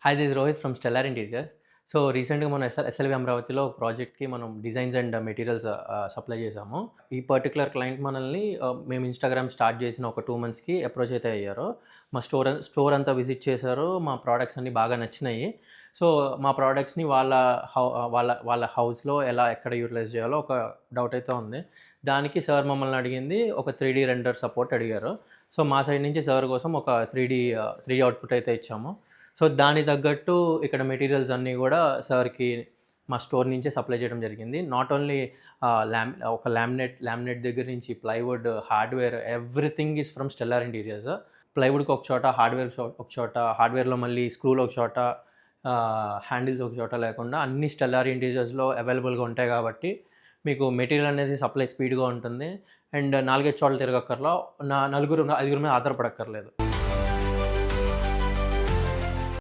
Hi this is Rohit from Stellar interiors. So రీసెంట్‌గా మనం SLV అమరావతిలో ఒక ప్రాజెక్ట్‌కి మనం డిజైన్స్ అండ్ మెటీరియల్స్ సప్లై చేసాము. ఈ పర్టిక్యులర్ క్లయింట్ మనల్ని మేము ఇన్‌స్టాగ్రామ్ స్టార్ట్ చేసిన ఒక 2 మంత్స్‌కి అప్రోచ్ అయితే అయ్యారు. మా స్టోర్ అంతా విజిట్ చేశారు. మా ప్రొడక్ట్స్ అన్నీ బాగా నచ్చినాయి. సో మా ప్రొడక్ట్స్‌ని వాళ్ళ హౌస్‌లో ఎక్కడ యుటిలైజ్ చేయాలో ఒక డౌట్ అయితే ఉంది. దానికి సార్ మమ్మల్ని అడిగింది ఒక 3D రెండర్ సపోర్ట్ అడిగారు. సో మా సైడ్ నుంచి సార్ కోసం ఒక 3D అవుట్‌పుట్ అయితే ఇచ్చాము. సో దానికి తగ్గట్టు ఇక్కడ మెటీరియల్స్ అన్నీ గూడా సార్‌కి మా స్టోర్ నుంచే సప్లై చేయడం జరిగింది. నాట్ ఓన్లీ లామినేట్ దగ్గర నుంచి plywood, hardware everything is from Stellar Interiors. ప్లైవుడ్‌కి ఒక చోట, ఒక చోట, హార్డ్‌వేర్‌లో మళ్ళీ స్క్రూలు ఒక చోట, హ్యాండిల్స్ ఒక చోట లేకుండా అన్ని స్టెల్లార్ ఇంటీరియర్స్‌లో అవైలబుల్‌గా ఉంటాయి కాబట్టి మీకు మెటీరియల్ అనేది సప్లై స్పీడ్‌గా ఉంటుంది. అండ్ 4, 5 చోట్ల తిరగక్కర్లా. నలుగురు, ఐదుగురి మీద ఆధారపడక్కర్లేదు.